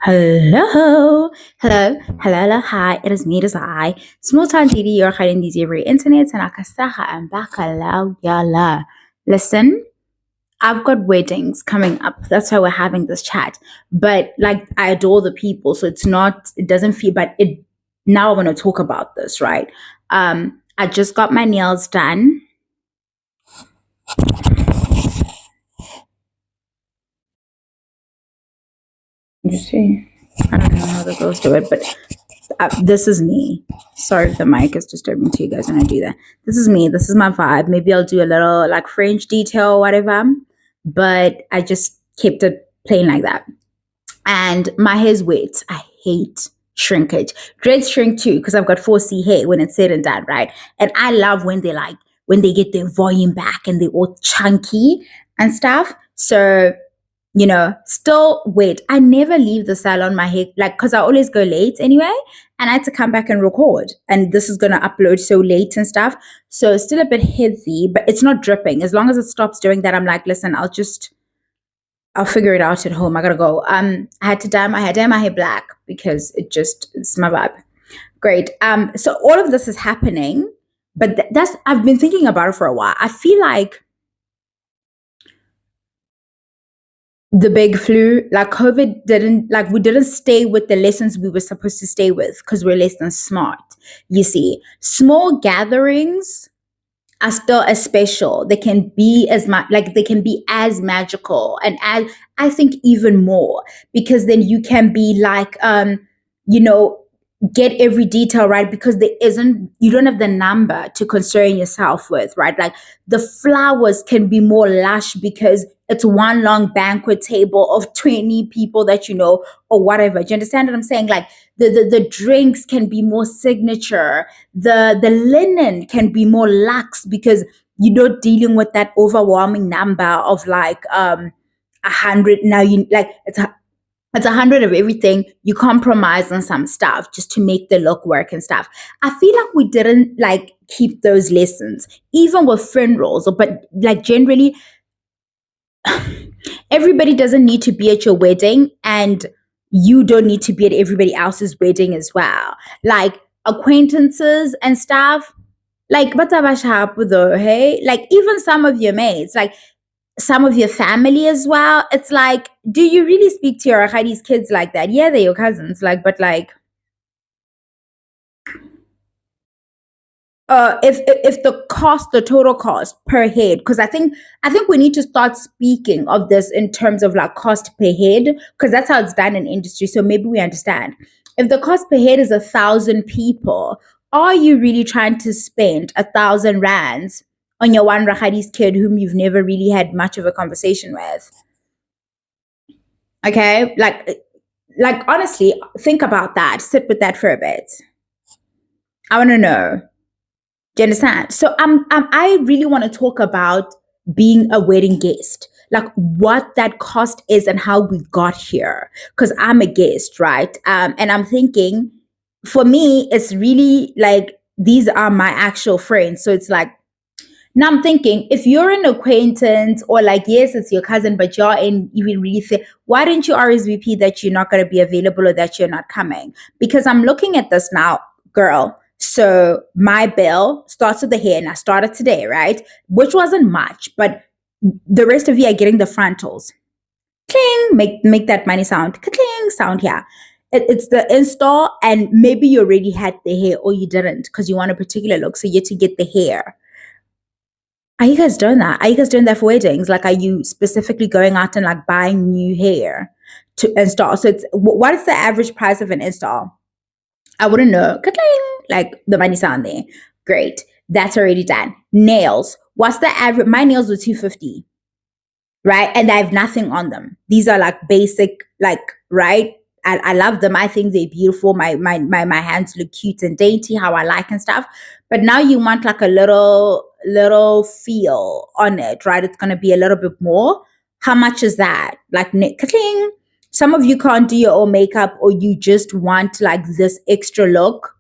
Hello, hello, hi. It is me, it is I. Small time DD, you're hiding these every internet, and Akasaha and Bakala Yala. Listen, I've got weddings coming up. That's why we're having this chat. But like, I adore the people, so it doesn't feel, but it, now I want to talk about this, right? I just got my nails done. You see, I don't know how the girls do it, but this is me. Sorry if the mic is disturbing to you guys when I do that. This is me. This is my vibe. Maybe I'll do a little like French detail or whatever, but I just kept it plain like that. And my hair's wet. I hate shrinkage. Dreads shrink too because I've got 4C hair when it's said and done, right? And I love when they get their volume back and they're all chunky and stuff. So still wait. I never leave the salon my hair, like, because I always go late anyway, and I had to come back and record. And this is going to upload so late and stuff. So it's still a bit heavy, but it's not dripping. As long as it stops doing that, I'm like, listen, I'll figure it out at home. I gotta go. I had to dye my hair black because it's my vibe. Great. So all of this is happening, but I've been thinking about it for a while. I feel like the big flu, like COVID we didn't stay with the lessons we were supposed to stay with because we're less than smart. You see, small gatherings are still as special. They can be they can be as magical and as, I think, even more, because then you can be like, get every detail right, because you don't have the number to concern yourself with, right? Like the flowers can be more lush because it's one long banquet table of 20 people that you know, or whatever. Do you understand what I'm saying? Like the drinks can be more signature. The linen can be more luxe because you're not dealing with that overwhelming number of like 100. Now it's 100 of everything. You compromise on some stuff just to make the look work and stuff. I feel like we didn't like keep those lessons, even with funerals, but like generally, everybody doesn't need to be at your wedding, and you don't need to be at everybody else's wedding as well. Like acquaintances and stuff, like batabashapu though, hey? Like even some of your mates, like some of your family as well. It's like, do you really speak to your Khadi's kids like that? Yeah, they're your cousins, like, but like, if the total cost per head, because I think we need to start speaking of this in terms of like cost per head, because that's how it's done in industry. So maybe we understand. If the cost per head is 1,000 people, are you really trying to spend 1,000 rands on your one Rahadi's kid whom you've never really had much of a conversation with? Okay, like honestly, think about that. Sit with that for a bit. I want to know. Do you understand? So I really want to talk about being a wedding guest, like what that cost is and how we got here. Because I'm a guest, right? And I'm thinking, for me, it's really like these are my actual friends. So it's like, now I'm thinking, if you're an acquaintance or like, yes, it's your cousin, but you're in even really why didn't you RSVP that you're not going to be available or that you're not coming? Because I'm looking at this now, girl. So my bill starts with the hair, and I started today, right? Which wasn't much, but the rest of you are getting the frontals. Cling, make that money sound. Cling sound here. It's the install, and maybe you already had the hair or you didn't because you want a particular look, so you had to get the hair. Are you guys doing that? Are you guys doing that for weddings? Like, are you specifically going out and like buying new hair to install? So what is the average price of an install? I wouldn't know. Like the money sound there. Great. That's already done. Nails. What's the average? My nails were 250. Right? And I have nothing on them. These are like basic, like, right? I love them. I think they're beautiful. My hands look cute and dainty, how I like and stuff. But now you want like a little feel on it, right? It's gonna be a little bit more. How much is that? Like, ka-ting. Some of you can't do your own makeup, or you just want like this extra look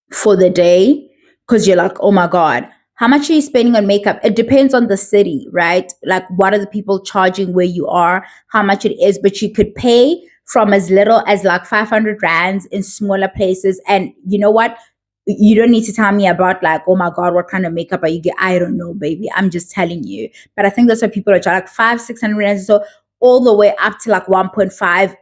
for the day because you're like, oh my God, how much are you spending on makeup? It depends on the city, right? Like, what are the people charging where you are, how much it is, but you could pay from as little as like 500 rands in smaller places. And you know what? You don't need to tell me about like, oh my God, what kind of makeup are you get? I don't know, baby. I'm just telling you. But I think that's what people are trying, like 500-600 rands. So all the way up to like 1.5,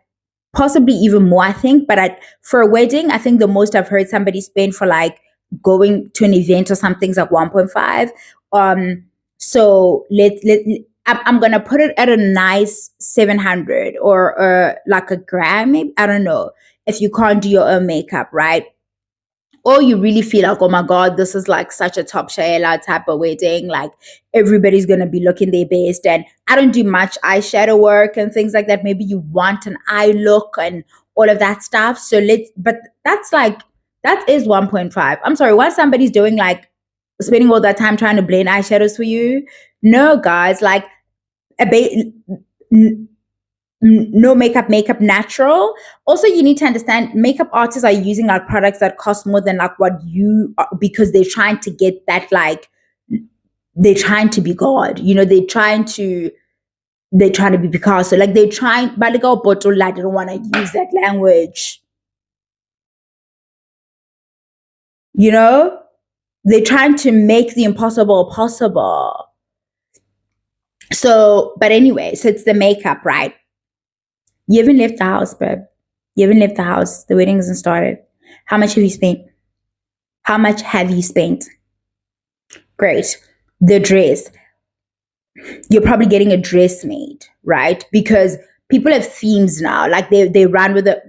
possibly even more, I think. But for a wedding, I think the most I've heard somebody spend for like going to an event or something's like 1.5. So I'm gonna put it at a nice 700 or like a gram, maybe. I don't know, if you can't do your own makeup, right? Or you really feel like, oh my God, this is like such a top Shayla type of wedding. Like everybody's going to be looking their best. And I don't do much eyeshadow work and things like that. Maybe you want an eye look and all of that stuff. But that's like, that is 1.5. I'm sorry, once somebody's doing like, spending all that time trying to blend eyeshadows for you. No, guys, like no makeup natural. Also, you need to understand makeup artists are using like products that cost more than like what you are, because they're trying to get that, like they're trying to be God, they're trying to be Picasso, like they're trying, but like, oh, but I don't want to use that language, they're trying to make the impossible possible. So, but anyway, so it's the makeup, right? You haven't left the house, babe. You haven't left the house. The wedding hasn't started. How much have you spent? How much have you spent? Great. The dress. You're probably getting a dress made, right? Because people have themes now. Like they run with a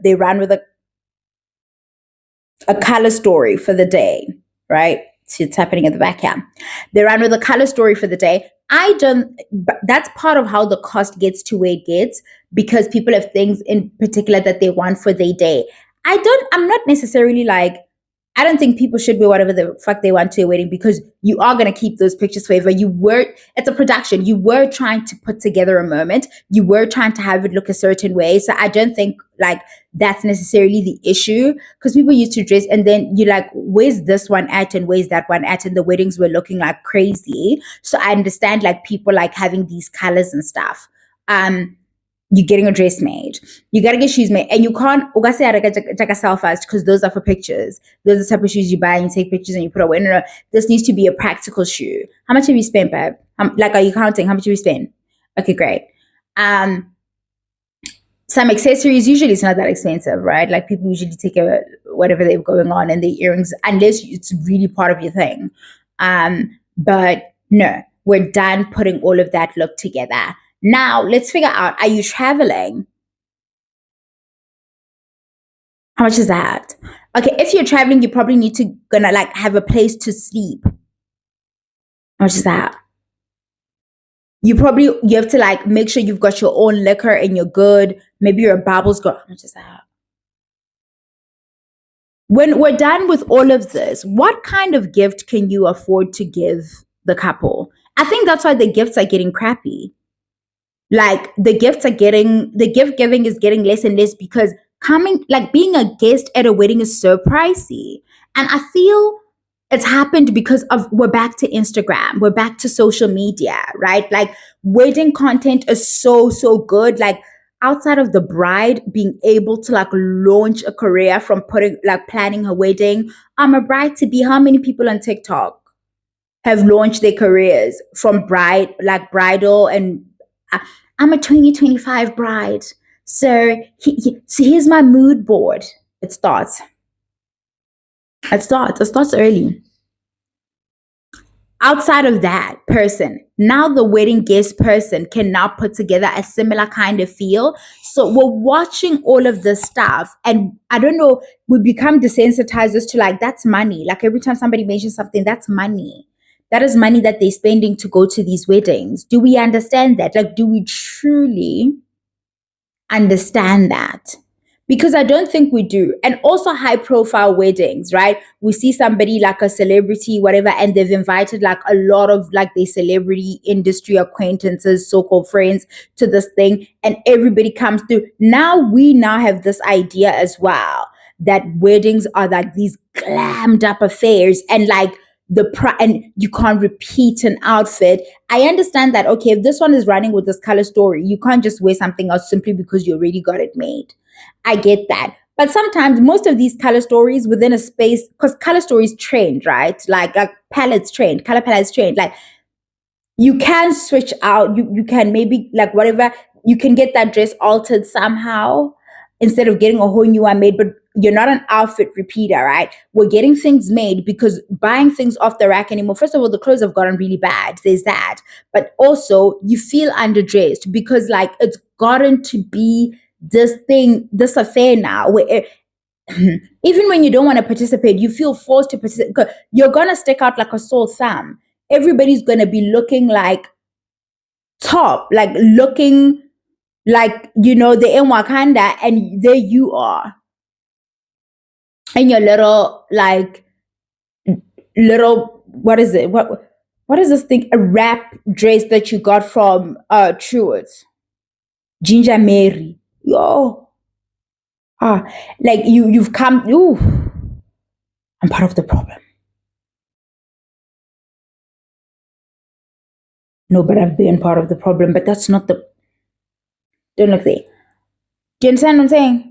color story for the day, right? So it's happening at the back here. They run with a color story for the day. That's part of how the cost gets to where it gets, because people have things in particular that they want for their day. I'm not necessarily like, I don't think people should wear whatever the fuck they want to a wedding, because you are going to keep those pictures forever. It's a production. You were trying to put together a moment. You were trying to have it look a certain way. So I don't think like that's necessarily the issue, because people used to dress and then you're like, where's this one at and where's that one at? And the weddings were looking like crazy. So I understand like people like having these colors and stuff. You're getting a dress made. You gotta get shoes made, and you can't fast, because those are for pictures. Those are the type of shoes you buy and you take pictures and you put away. No. This needs to be a practical shoe. How much have you spent, babe? Are you counting? How much have you spent? Okay, great. Some accessories, usually it's not that expensive, right? Like people usually take whatever they're going on and the earrings, unless it's really part of your thing. But no, we're done putting all of that look together. Now, let's figure out, are you traveling? How much is that? Okay, if you're traveling, you probably need to gonna like have a place to sleep. How much is that? You have to like make sure you've got your own liquor and you're good. Maybe your Bible's got, how much is that? When we're done with all of this, what kind of gift can you afford to give the couple? I think that's why the gifts are getting crappy. Like the gift giving is getting less and less, because being a guest at a wedding is so pricey. And I feel it's happened because we're back to Instagram. We're back to social media, right? Like wedding content is so good. Like outside of the bride being able to like launch a career from planning her wedding, I'm a bride to be. How many people on TikTok have launched their careers from bridal and I'm a 2025 bride. So here's my mood board. It starts early. Outside of that person, now the wedding guest person can now put together a similar kind of feel. So we're watching all of this stuff, and I don't know, we become desensitized as to like, that's money. Like every time somebody mentions something, that's money. That is money that they're spending to go to these weddings. Do we understand that? Like, do we truly understand that? Because I don't think we do. And also high profile weddings, right? We see somebody like a celebrity, whatever, and they've invited like a lot of like their celebrity industry acquaintances, so-called friends to this thing, and everybody comes through. We now have this idea as well that weddings are like these glammed up affairs, and like and you can't repeat an outfit. I understand that, okay, if this one is running with this color story, you can't just wear something else simply because you already got it made. I get that. But sometimes most of these color stories within a space, because color stories trend, right? Like palettes trend, color palettes trend. Like you can switch out, you can maybe like whatever, you can get that dress altered somehow instead of getting a whole new one made, but you're not an outfit repeater, right? We're getting things made because buying things off the rack anymore. First of all, the clothes have gotten really bad. There's that. But also you feel underdressed because like it's gotten to be this thing, this affair now where even when you don't want to participate, you feel forced to participate. You're going to stick out like a sore thumb. Everybody's going to be looking like top, like looking like, they're in Wakanda and there you are. And your what is it? What is this thing? A wrap dress that you got from Truworths. Ginger Mary. Yo. Like you've come, ooh, I'm part of the problem. No, but I've been part of the problem, but that's not the, don't look there. Do you understand what I'm saying?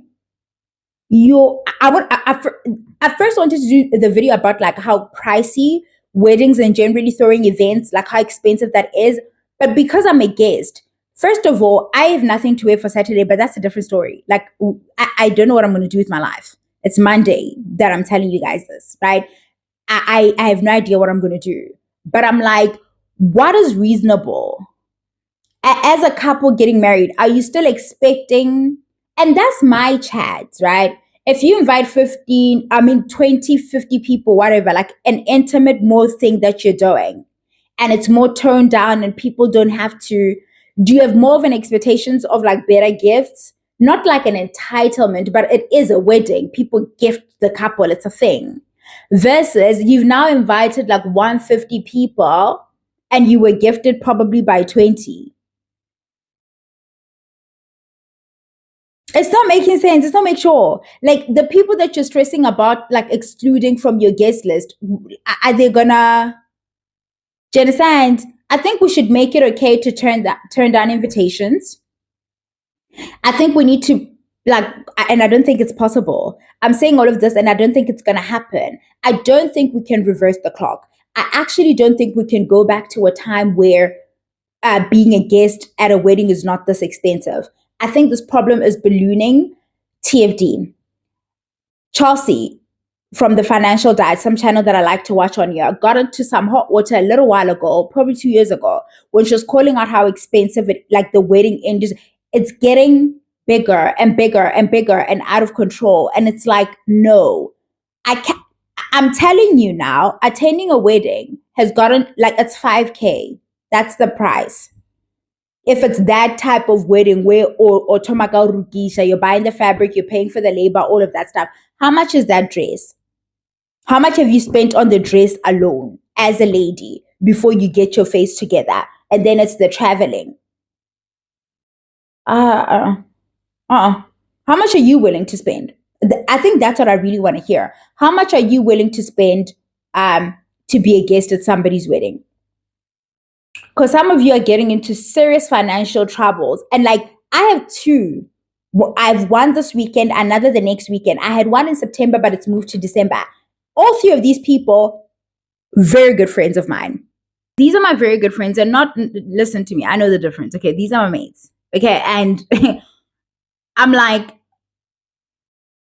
I first wanted to do the video about like how pricey weddings and generally throwing events, like how expensive that is. But because I'm a guest, first of all, I have nothing to wear for Saturday, but that's a different story. Like I don't know what I'm going to do with my life. It's Monday that I'm telling you guys this, right? I have no idea what I'm going to do. But I'm like, what is reasonable? As a couple getting married, are you still expecting? And that's my chat, right? If you invite 20, 50 people, whatever, like an intimate more thing that you're doing, and it's more toned down and people don't have to, do you have more of an expectations of like better gifts? Not like an entitlement, but it is a wedding. People gift the couple, it's a thing. Versus you've now invited like 150 people and you were gifted probably by 20. It's not making sense. It's not make sure. Like the people that you're stressing about, like excluding from your guest list, are they gonna? Do you understand? I think we should make it okay to turn down invitations. I think we need to and I don't think it's possible. I'm saying all of this, and I don't think it's gonna happen. I don't think we can reverse the clock. I actually don't think we can go back to a time where being a guest at a wedding is not this expensive. I think this problem is ballooning. TFD. Chelsea from the Financial Diet, some channel that I like to watch on here, got into some hot water a little while ago, probably 2 years ago, when she was calling out how expensive the wedding industry, it's getting bigger and bigger and bigger and out of control. And it's like, no, I'm telling you now, attending a wedding has gotten it's 5K. That's the price. If it's that type of wedding where or tomaka rukisha, you're buying the fabric, you're paying for the labor, all of that stuff. How much is that dress? How much have you spent on the dress alone as a lady before you get your face together? And then it's the traveling. How much are you willing to spend? I think that's what I really want to hear. How much are you willing to spend to be a guest at somebody's wedding? Because some of you are getting into serious financial troubles. And I have two. I've one this weekend, another the next weekend. I had one in September, but it's moved to December. All three of these people, very good friends of mine. These are my very good friends. And not, listen to me, I know the difference. Okay, these are my mates. Okay, and I'm like,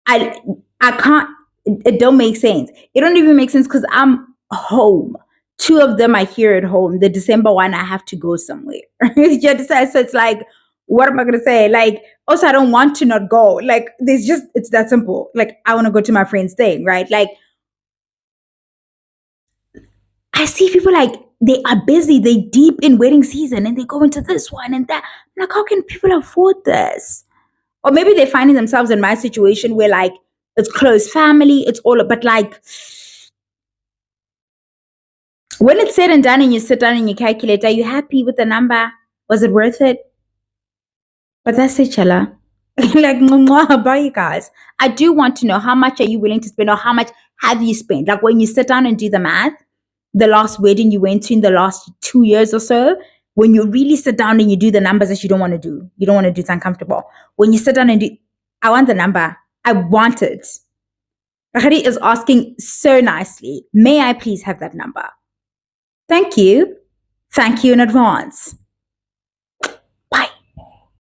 I can't, it don't make sense. It don't even make sense because I'm home. Two of them are here at home. The December one, I have to go somewhere. You understand? So it's like, what am I going to say? Also, I don't want to not go. It's that simple. I want to go to my friend's thing, right? I see people they are busy. They deep in wedding season and they go into this one and that. I'm like, how can people afford this? Or maybe they're finding themselves in my situation where it's close family. It's all, but when it's said and done and you sit down and you calculate, are you happy with the number? Was it worth it? But that's it, Chella. Bye, you guys. I do want to know, how much are you willing to spend, or how much have you spent? When you sit down and do the math, the last wedding you went to in the last 2 years or so, when you really sit down and you do the numbers that you don't want to do. You don't want to do, it's uncomfortable. When you sit down and do, I want the number. I want it. Rahari is asking so nicely, may I please have that number? Thank you. Thank you in advance.